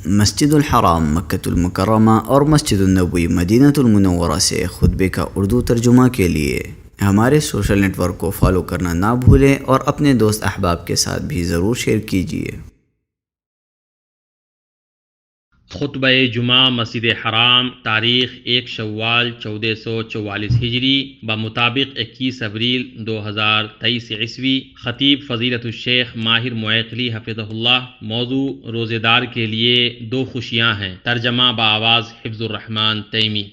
مسجد الحرام مکۃ المکرمہ اور مسجد النبوی مدینہ المنورہ سے خطبے کا اردو ترجمہ کے لیے ہمارے سوشل نیٹ ورک کو فالو کرنا نہ بھولیں اور اپنے دوست احباب کے ساتھ بھی ضرور شیئر کیجیے۔ خطبہ جمعہ مسجد حرام تاریخ 1 شوال 1444 ہجری بمطابق 21 اپریل 2023 عیسوی۔ خطیب فضیلت الشیخ ماہر معیقلی حفظہ اللہ۔ موضوع روزے دار کے لیے 2 خوشیاں ہیں۔ ترجمہ بآواز حفظ الرحمن تیمی۔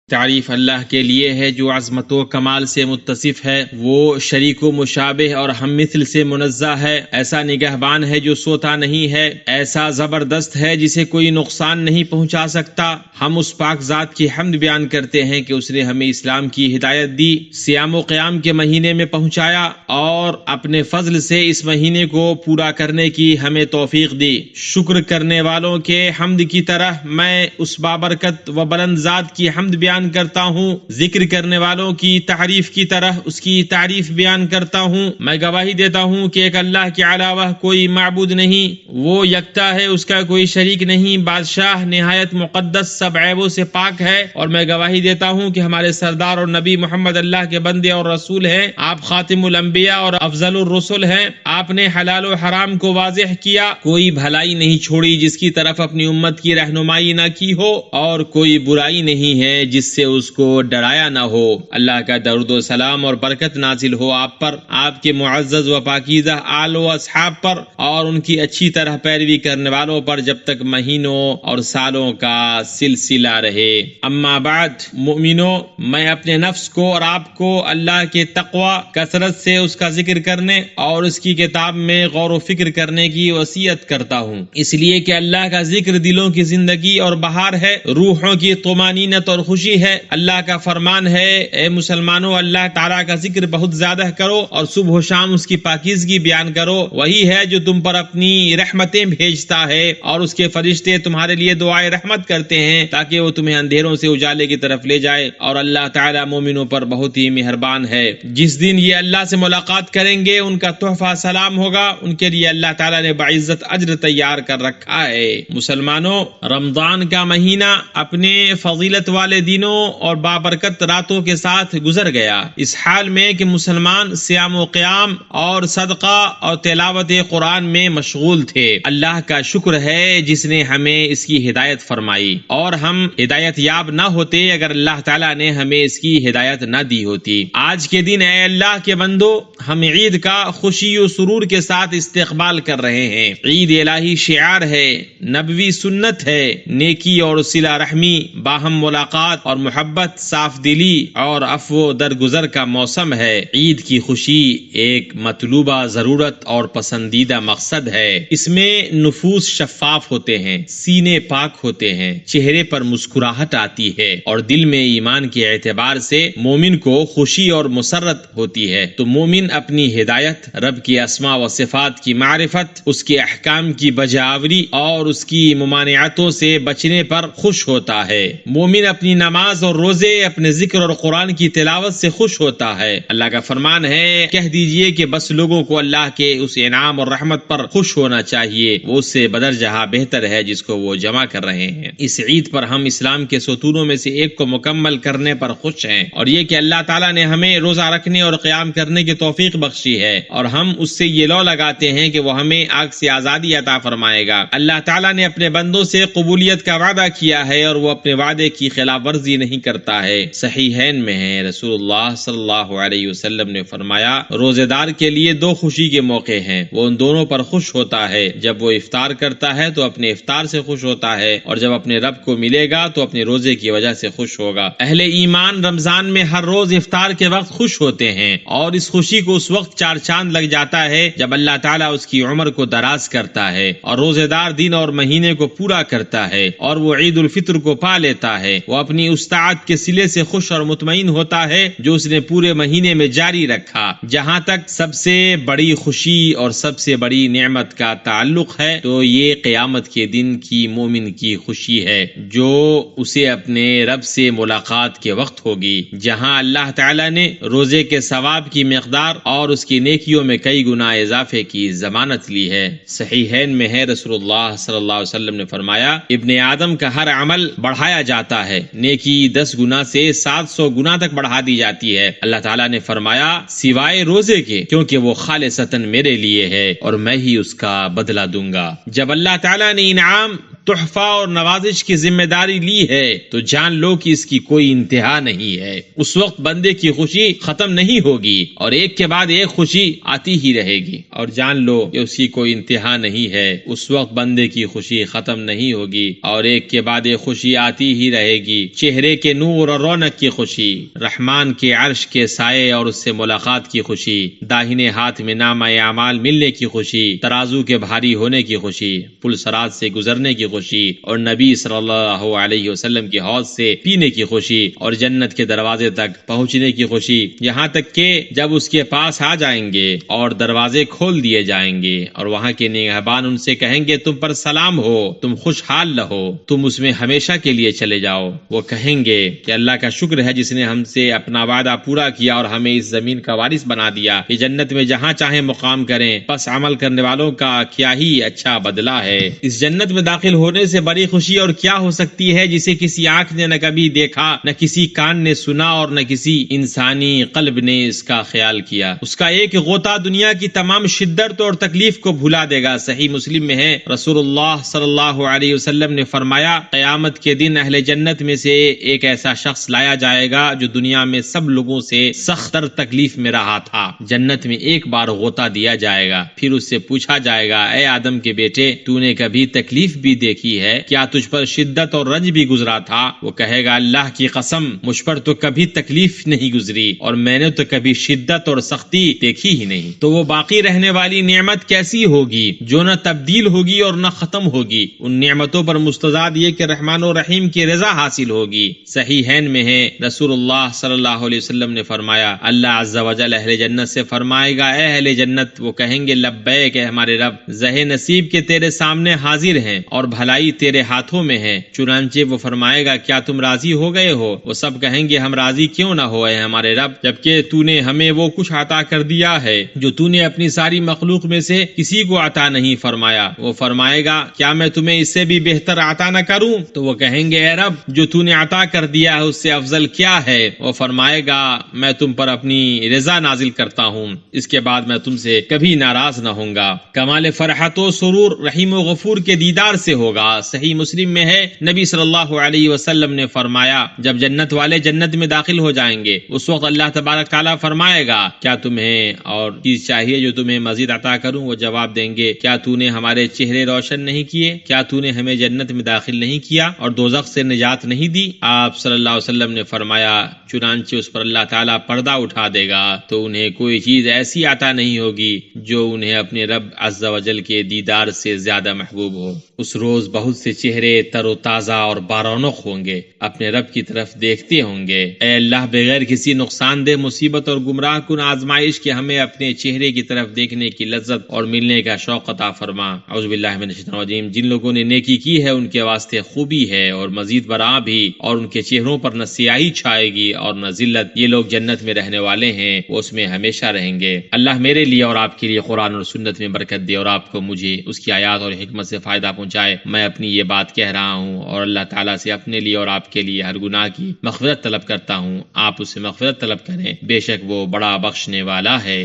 تعریف اللہ کے لیے ہے جو عظمت و کمال سے متصف ہے، وہ شریک و مشابہ اور ہم مثل سے منزہ ہے، ایسا نگہبان ہے جو سوتا نہیں ہے، ایسا زبردست ہے جسے کوئی نقصان نہیں پہنچا سکتا۔ ہم اس پاک ذات کی حمد بیان کرتے ہیں کہ اس نے ہمیں اسلام کی ہدایت دی، صیام و قیام کے مہینے میں پہنچایا اور اپنے فضل سے اس مہینے کو پورا کرنے کی ہمیں توفیق دی۔ شکر کرنے والوں کے حمد کی طرح میں اس بابرکت و بلند ذات کی حمد بیان کرتا ہوں، ذکر کرنے والوں کی تعریف کی طرح اس کی تعریف بیان کرتا ہوں۔ میں گواہی دیتا ہوں کہ ایک اللہ کے علاوہ کوئی معبود نہیں، وہ یکتا ہے، اس کا کوئی شریک نہیں، بادشاہ نہایت مقدس سب عیبوں سے پاک ہے، اور میں گواہی دیتا ہوں کہ ہمارے سردار اور نبی محمد اللہ کے بندے اور رسول ہیں، آپ خاتم الانبیاء اور افضل الرسل ہیں۔ آپ نے حلال و حرام کو واضح کیا، کوئی بھلائی نہیں چھوڑی جس کی طرف اپنی امت کی رہنمائی نہ کی ہو، اور کوئی برائی نہیں ہے جس سے اس کو ڈرایا نہ ہو۔ اللہ کا درود و سلام اور برکت نازل ہو آپ پر، آپ کے معزز و پاکیزہ آل و اصحاب پر، اور ان کی اچھی طرح پیروی کرنے والوں پر جب تک مہینوں اور سالوں کا سلسلہ رہے۔ اما بعد، مومنو، میں اپنے نفس کو اور آپ کو اللہ کے تقوی، کثرت سے اس کا ذکر کرنے اور اس کی کتاب میں غور و فکر کرنے کی وصیت کرتا ہوں، اس لیے کہ اللہ کا ذکر دلوں کی زندگی اور بہار ہے، روحوں کی طمانینت اور خوشی ہے۔ اللہ کا فرمان ہے، اے مسلمانوں، اللہ تعالیٰ کا ذکر بہت زیادہ کرو اور صبح و شام اس کی پاکیزگی بیان کرو، وہی ہے جو تم پر اپنی رحمتیں بھیجتا ہے اور اس کے فرشتے تمہارے لیے دعائے رحمت کرتے ہیں تاکہ وہ تمہیں اندھیروں سے اجالے کی طرف لے جائے، اور اللہ تعالیٰ مومنوں پر بہت ہی مہربان ہے۔ جس دن یہ اللہ سے ملاقات کریں گے ان کا تحفہ سلام ہوگا، ان کے لیے اللہ تعالیٰ نے باعزت اجر تیار کر رکھا ہے۔ مسلمانوں، رمضان کا مہینہ اپنے فضیلت والے دنوں اور بابرکت راتوں کے ساتھ گزر گیا، اس حال میں کہ مسلمان صیام و قیام اور صدقہ اور تلاوت قرآن میں مشغول تھے۔ اللہ کا شکر ہے جس نے ہمیں اس کی ہدایت فرمائی، اور ہم ہدایت یاب نہ ہوتے اگر اللہ تعالیٰ نے ہمیں اس کی ہدایت نہ دی ہوتی۔ آج کے دن اے اللہ کے بندو، ہم عید کا خوشی و سرور کے ساتھ استقبال کر رہے ہیں۔ عید الہی شعار ہے، نبوی سنت ہے، نیکی اور صلہ رحمی، باہم ملاقات اور محبت، صاف دلی اور عفو درگزر کا موسم ہے۔ عید کی خوشی ایک مطلوبہ ضرورت اور پسندیدہ مقصد ہے۔ اس میں نفوس شفاف ہوتے ہیں، سینے پاک ہوتے ہیں، چہرے پر مسکراہٹ آتی ہے، اور دل میں ایمان کے اعتبار سے مومن کو خوشی اور مسرت ہوتی ہے۔ تو مومن اپنی ہدایت، رب کی اسماء و صفات کی معرفت، اس کے احکام کی بجاوری اور اس کی ممانعتوں سے بچنے پر خوش ہوتا ہے۔ مومن اپنی نماز اور روزے، اپنے ذکر اور قرآن کی تلاوت سے خوش ہوتا ہے۔ اللہ کا فرمان ہے، کہہ دیجئے کہ بس لوگوں کو اللہ کے اس انعام اور رحمت پر خوش ہونا چاہیے، وہ اس سے بدرجہ بہتر ہے جس کو وہ جمع کر رہے ہیں۔ اس عید پر ہم اسلام کے ستونوں میں سے ایک کو مکمل کرنے پر خوش ہیں، اور یہ کہ اللہ تعالیٰ نے ہمیں روزہ رکھنے اور قیام کرنے کی توفیق بخشی ہے، اور ہم اس سے یہ لو لگاتے ہیں کہ وہ ہمیں آگ سے آزادی عطا فرمائے گا۔ اللہ تعالیٰ نے اپنے بندوں سے قبولیت کا وعدہ کیا ہے، اور وہ اپنے وعدے کی خلاف ورزی نہیں کرتا ہے۔ صحیحین میں ہے، رسول اللہ صلی اللہ علیہ وسلم نے فرمایا، روزے دار کے لیے 2 خوشی کے موقع ہیں، وہ ان دونوں پر خوش ہوتا ہے۔ جب وہ افطار کرتا ہے تو اپنے افطار سے خوش ہوتا ہے، اور جب اپنے رب کو ملے گا تو اپنے روزے کی وجہ سے خوش ہوگا۔ اہل ایمان رمضان میں ہر روز افطار کے وقت خوش ہوتے ہیں، اور اس خوشی کو اس وقت 4 چاند لگ جاتا ہے جب اللہ تعالیٰ اس کی عمر کو دراز کرتا ہے اور روزے دار دن اور مہینے کو پورا کرتا ہے، اور وہ عید الفطر کو پا لیتا ہے۔ وہ اپنی اس مستعد کے صلے سے خوش اور مطمئن ہوتا ہے جو اس نے پورے مہینے میں جاری رکھا۔ جہاں تک سب سے بڑی خوشی اور سب سے بڑی نعمت کا تعلق ہے تو یہ قیامت کے دن کی مومن کی خوشی ہے جو اسے اپنے رب سے ملاقات کے وقت ہوگی، جہاں اللہ تعالی نے روزے کے ثواب کی مقدار اور اس کی نیکیوں میں کئی گنا اضافے کی ضمانت لی ہے۔ صحیحین میں ہے، رسول اللہ صلی اللہ علیہ وسلم نے فرمایا، ابن آدم کا ہر عمل بڑھایا جاتا ہے، نیکی 10 گنا سے 700 گنا تک بڑھا دی جاتی ہے۔ اللہ تعالیٰ نے فرمایا سوائے روزے کے، کیونکہ وہ خالصتاً میرے لیے ہے اور میں ہی اس کا بدلہ دوں گا۔ جب اللہ تعالیٰ نے انعام، تحفہ اور نوازش کی ذمہ داری لی ہے تو جان لو کہ اس کی کوئی انتہا نہیں ہے۔ اس وقت بندے کی خوشی ختم نہیں ہوگی اور ایک کے بعد ایک خوشی آتی ہی رہے گی، اور جان لو کہ اس کی کوئی انتہا نہیں ہے۔ اس وقت بندے کی خوشی ختم نہیں ہوگی اور ایک کے بعد ایک خوشی آتی ہی رہے گی۔ چہرے کے نور اور رونق کی خوشی، رحمان کے عرش کے سائے اور اس سے ملاقات کی خوشی، داہنے ہاتھ میں نامہ اعمال ملنے کی خوشی، ترازو کے بھاری ہونے کی خوشی، پل صراط سے گزرنے کی خوشی، اور نبی صلی اللہ علیہ وسلم کی حوض سے پینے کی خوشی، اور جنت کے دروازے تک پہنچنے کی خوشی، یہاں تک کہ جب اس کے پاس آ جائیں گے اور دروازے کھول دیے جائیں گے اور وہاں کے نگہبان ان سے کہیں گے تم پر سلام ہو، تم خوشحال رہو، تم اس میں ہمیشہ کے لیے چلے جاؤ۔ وہ کہیں گے کہ اللہ کا شکر ہے جس نے ہم سے اپنا وعدہ پورا کیا اور ہمیں اس زمین کا وارث بنا دیا، یہ جنت میں جہاں چاہیں مقام کریں، بس عمل کرنے والوں کا کیا ہی اچھا بدلہ ہے۔ اس جنت میں داخل ہونے سے بڑی خوشی اور کیا ہو سکتی ہے جسے کسی آنکھ نے نہ کبھی دیکھا، نہ کسی کان نے سنا اور نہ کسی انسانی قلب نے اس کا خیال کیا۔ اس کا ایک غوطہ دنیا کی تمام شدت اور تکلیف کو بھلا دے گا۔ صحیح مسلم میں ہے، رسول اللہ صلی اللہ علیہ وسلم نے فرمایا قیامت کے دن اہل جنت میں سے ایک ایسا شخص لایا جائے گا جو دنیا میں سب لوگوں سے سخت تر تکلیف میں رہا تھا۔ جنت میں ایک بار غوطہ دیا جائے گا، پھر اس سے پوچھا جائے گا اے آدم کے بیٹے، تو نے کبھی تکلیف بھی دیکھی ہے؟ کیا تجھ پر شدت اور رنج بھی گزرا تھا؟ وہ کہے گا اللہ کی قسم مجھ پر تو کبھی تکلیف نہیں گزری اور میں نے تو کبھی شدت اور سختی دیکھی ہی نہیں۔ تو وہ باقی رہنے والی نعمت کیسی ہوگی جو نہ تبدیل ہوگی اور نہ ختم ہوگی؟ ان نعمتوں پر مستزاد یہ کہ رحمان و رحیم کی رضا حاصل ہوگی۔ صحیحین میں ہے، رسول اللہ صلی اللہ علیہ وسلم نے فرمایا اللہ عز و جل اہل جنت سے فرمائے گا اے اہل جنت، وہ کہیں گے لبیک اے ہمارے رب، زہ نصیب کے تیرے سامنے حاضر ہیں اور بھلائی تیرے ہاتھوں میں ہے۔ چنانچہ وہ فرمائے گا کیا تم راضی ہو گئے ہو؟ وہ سب کہیں گے ہم راضی کیوں نہ ہوئے ہمارے رب، جبکہ تو نے ہمیں وہ کچھ عطا کر دیا ہے جو تو نے اپنی ساری مخلوق میں سے کسی کو عطا نہیں فرمایا۔ وہ فرمائے گا کیا میں تمہیں اس سے بھی بہتر عطا نہ کروں؟ تو وہ کہیں گے اے رب جو تو نے عطا کر دیا ہے اس سے افضل کیا ہے؟ وہ فرمائے گا میں تم پر اپنی رضا نازل کرتا ہوں، اس کے بعد میں تم سے کبھی ناراض نہ ہوں گا۔ کمال فرحت و سرور رحیم و غفور کے دیدار سے ہوگا۔ صحیح مسلم میں ہے، نبی صلی اللہ علیہ وسلم نے فرمایا جب جنت والے جنت میں داخل ہو جائیں گے اس وقت اللہ تبارک تعالیٰ فرمائے گا کیا تمہیں اور چیز چاہیے جو تمہیں مزید عطا کروں؟ وہ جواب دیں گے کیا تو نے ہمارے چہرے روشن نہیں کیے؟ کیا تو نے ہمیں جنت میں داخل نہیں کیا اور دوزخ سے نجات نہیں دی؟ آپ صلی اللہ علیہ وسلم نے فرمایا چنانچہ اس پر اللہ تعالیٰ پردہ اٹھا دے گا تو انہیں کوئی چیز ایسی عطا نہیں ہوگی جو انہیں اپنے رب عز و جل کے دیدار سے زیادہ محبوب ہو۔ اس روز بہت سے چہرے تر و تازہ اور بارونق ہوں گے، اپنے رب کی طرف دیکھتے ہوں گے۔ اے اللہ بغیر کسی نقصان دہ مصیبت اور گمراہ کن آزمائش کے ہمیں اپنے چہرے کی طرف دیکھنے کی لذت اور ملنے کا شوق عطا فرما۔ اعوذ باللہ من الشیطان الرجیم۔ جن لوگوں نے نیکی کی ہے ان کے واسطے خوبی ہے اور مزید برآں بھی، اور ان کے چہروں پر نہ سیاہی چھائے گی اور نہ ذلت۔ یہ لوگ جنت میں رہنے والے ہیں، وہ اس میں ہمیشہ رہیں گے۔ اللہ میرے لیے اور آپ کے لیے قرآن اور سنت میں برکت دے اور آپ کو مجھے اس کی آیات اور حکمت سے فائدہ پہنچائے۔ میں اپنی یہ بات کہہ رہا ہوں اور اللہ تعالیٰ سے اپنے لیے اور آپ کے لیے ہر گناہ کی مغفرت طلب کرتا ہوں۔ آپ اس سے مغفرت طلب کریں، بے شک وہ بڑا بخشنے والا ہے۔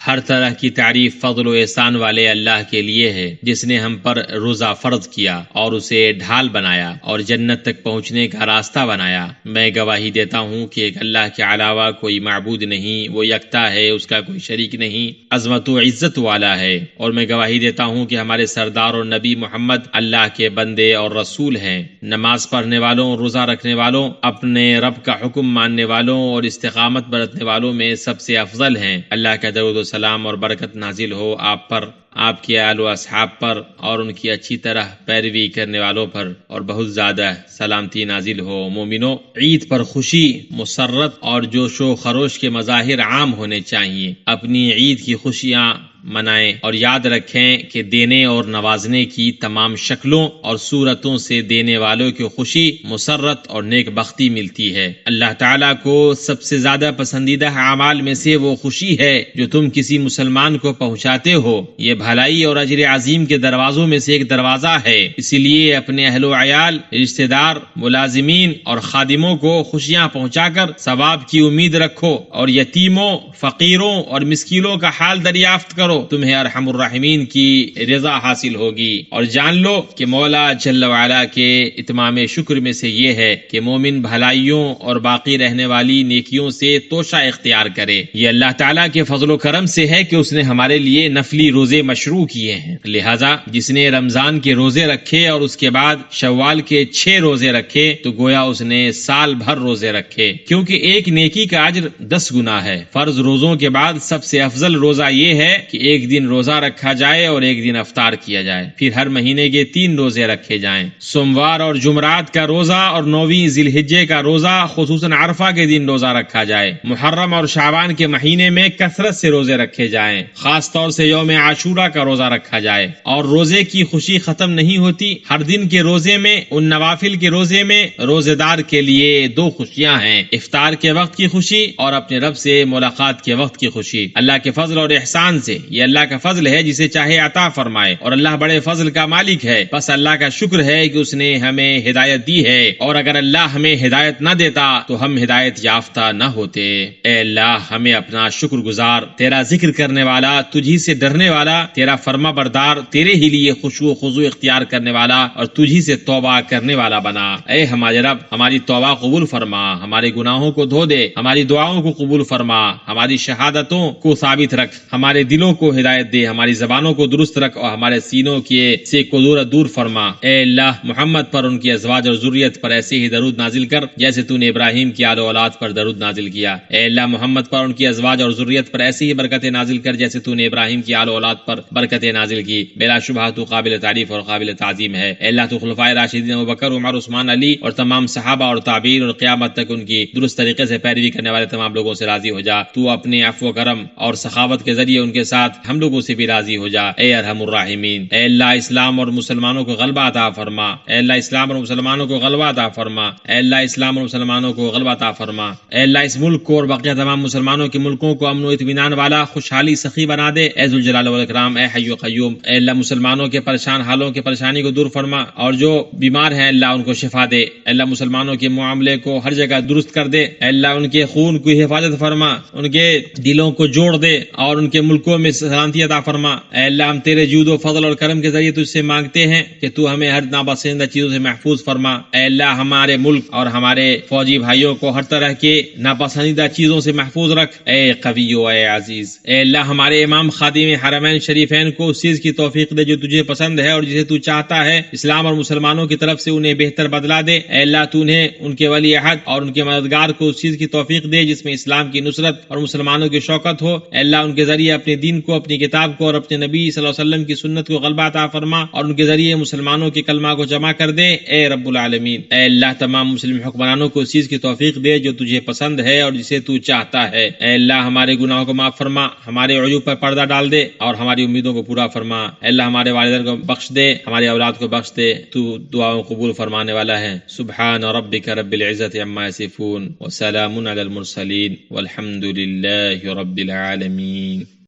ہر طرح کی تعریف فضل و احسان والے اللہ کے لیے ہے جس نے ہم پر روزہ فرض کیا اور اسے ڈھال بنایا اور جنت تک پہنچنے کا راستہ بنایا۔ میں گواہی دیتا ہوں کہ ایک اللہ کے علاوہ کوئی معبود نہیں، وہ یکتا ہے، اس کا کوئی شریک نہیں، عظمت و عزت والا ہے۔ اور میں گواہی دیتا ہوں کہ ہمارے سردار اور نبی محمد اللہ کے بندے اور رسول ہیں۔ نماز پڑھنے والوں، روزہ رکھنے والوں، اپنے رب کا حکم ماننے والوں اور استقامت برتنے والوں میں سب سے افضل ہیں۔ اللہ کا درود و سلام اور برکت نازل ہو آپ پر، آپ کے آل و اصحاب پر اور ان کی اچھی طرح پیروی کرنے والوں پر، اور بہت زیادہ سلامتی نازل ہو۔ مومنو، عید پر خوشی، مسرت اور جوش و خروش کے مظاہر عام ہونے چاہیے۔ اپنی عید کی خوشیاں منائیں اور یاد رکھیں کہ دینے اور نوازنے کی تمام شکلوں اور صورتوں سے دینے والوں کی خوشی، مسرت اور نیک بختی ملتی ہے۔ اللہ تعالیٰ کو سب سے زیادہ پسندیدہ اعمال میں سے وہ خوشی ہے جو تم کسی مسلمان کو پہنچاتے ہو۔ یہ بھلائی اور اجر عظیم کے دروازوں میں سے ایک دروازہ ہے، اسی لیے اپنے اہل و عیال، رشتہ دار، ملازمین اور خادموں کو خوشیاں پہنچا کر ثواب کی امید رکھو، اور یتیموں، فقیروں اور مسکینوں کا حال دریافت کرو، تمہیں ارحم الراحمین کی رضا حاصل ہوگی۔ اور جان لو کہ مولا جل وعلا کے اتمام شکر میں سے یہ ہے کہ مومن بھلائیوں اور باقی رہنے والی نیکیوں سے توشہ اختیار کرے۔ یہ اللہ تعالیٰ کے فضل و کرم سے ہے کہ اس نے ہمارے لیے نفلی روزے مشروع کیے ہیں، لہذا جس نے رمضان کے روزے رکھے اور اس کے بعد شوال کے 6 روزے رکھے تو گویا اس نے سال بھر روزے رکھے، کیونکہ ایک نیکی کا اجر 10 گنا ہے۔ فرض روزوں کے بعد سب سے افضل روزہ یہ ہے کہ ایک دن روزہ رکھا جائے اور ایک دن افطار کیا جائے، پھر ہر مہینے کے 3 روزے رکھے جائیں، سوموار اور جمعرات کا روزہ اور 9ویں ذی الحجہ کا روزہ، خصوصاً عرفہ کے دن روزہ رکھا جائے۔ محرم اور شعبان کے مہینے میں کثرت سے روزے رکھے جائیں، خاص طور سے یوم عاشورہ کا روزہ رکھا جائے۔ اور روزے کی خوشی ختم نہیں ہوتی، ہر دن کے روزے میں، ان نوافل کے روزے میں روزے دار کے لیے 2 خوشیاں ہیں، افطار کے وقت کی خوشی اور اپنے رب سے ملاقات کے وقت کی خوشی۔ اللہ کے فضل اور احسان سے، یہ اللہ کا فضل ہے جسے چاہے عطا فرمائے، اور اللہ بڑے فضل کا مالک ہے، بس اللہ کا شکر ہے کہ اس نے ہمیں ہدایت دی ہے، اور اگر اللہ ہمیں ہدایت نہ دیتا تو ہم ہدایت یافتہ نہ ہوتے۔ اے اللہ، ہمیں اپنا شکر گزار، تیرا ذکر کرنے والا، تجھی سے ڈرنے والا، تیرا فرما بردار، تیرے ہی لیے خشوع و خضوع اختیار کرنے والا اور تجھی سے توبہ کرنے والا بنا۔ اے ہمارے رب، ہماری توبہ قبول فرما، ہمارے گناہوں کو دھو دے، ہماری دعاؤں کو قبول فرما، ہماری شہادتوں کو ثابت رکھ، ہمارے دلوں کو ہدایت دے، ہماری زبانوں کو درست رکھ اور ہمارے سینوں کے سے کو دور فرما۔ اے اللہ، محمد پر، ان کی ازواج اور ذریت پر ایسے ہی درود نازل کر جیسے تو نے ابراہیم کی آل و اولاد پر درود نازل کیا۔ اے اللہ، محمد پر، ان کی ازواج اور ذریت پر ایسے ہی برکتیں نازل کر جیسے تو نے ابراہیم کی آل و اولاد پر برکتیں نازل کی۔ بلا شبہ تو قابل تعریف اور قابل تعظیم ہے۔ اے اللہ، تو خلفائے راشدین ابوبکر، عمر، عثمان، علی اور تمام صحابہ اور تابعین اور قیامت تک ان کی درست طریقے سے پیروی کرنے والے تمام لوگوں سے راضی ہو جا۔ تو اپنے عفو و کرم اور سخاوت کے ذریعے ان کے ساتھ ہم لوگوں سے بھی راضی ہو جا، اے ارحم الراحمین۔ اے اللہ، اسلام اور مسلمانوں کو غلبہ عطا فرما۔ اے اللہ، اسلام اور مسلمانوں کو غلبہ عطا فرما۔ اے اللہ، اسلام اور مسلمانوں کو غلبہ عطا فرما۔ اے اللہ، اس ملک کو اور بقیہ تمام مسلمانوں کے ملکوں کو امن و اطمینان والا، خوشحالی سخی بنا دے، اے ذوالجلال والاکرام، اے حی و قیوم۔ اے اللہ، مسلمانوں کے پریشان حالوں کے پریشانی کو دور فرما، اور جو بیمار ہیں اللہ ان کو شفا دے۔ اے اللہ، مسلمانوں کے معاملے کو ہر جگہ درست کر دے۔ اے اللہ، ان کے خون کی حفاظت فرما، ان کے دلوں کو جوڑ دے اور ان کے ملکوں میں سلامتی عطا فرما۔ اے اللہ، ہم تیرے جود و فضل اور کرم کے ذریعے تجھ سے مانگتے ہیں کہ تو ہمیں ہر ناپسندیدہ چیزوں سے محفوظ فرما۔ اے اللہ، ہمارے ملک اور ہمارے فوجی بھائیوں کو ہر طرح کے ناپسندیدہ چیزوں سے محفوظ رکھ، اے قوی و اے عزیز۔ اے اللہ، ہمارے امام خادم حرمین شریفین کو اس چیز کی توفیق دے جو تجھے پسند ہے اور جسے تو چاہتا ہے، اسلام اور مسلمانوں کی طرف سے انہیں بہتر بدلہ دے۔ اے اللہ، تو انہیں، ان کے ولی عہد اور ان کے مددگار کو اس چیز کی توفیق دے جس میں اسلام کی نصرت اور مسلمانوں کی شوکت ہو۔ اے اللہ، ان کے ذریعے اپنے دین کو، اپنی کتاب کو اور اپنے نبی صلی اللہ علیہ وسلم کی سنت کو غلبہ عطا فرما، اور ان کے ذریعے مسلمانوں کے کلمہ کو جمع کر دے، اے رب العالمین۔ اے اللہ، تمام مسلم حکمرانوں کو اس چیز کی توفیق دے جو تجھے پسند ہے اور جسے تو چاہتا ہے۔ اے اللہ، ہمارے گناہوں کو معاف فرما، ہمارے عیوب پر پردہ ڈال دے اور ہماری امیدوں کو پورا فرما۔ اے اللہ، ہمارے والدین کو بخش دے، ہماری اولاد کو بخش دے، تو دعاؤں قبول فرمانے والا ہے۔ سبحان ربک رب العزت عما یصفون وسلام علی المرسلین والحمد للہ رب العالمین۔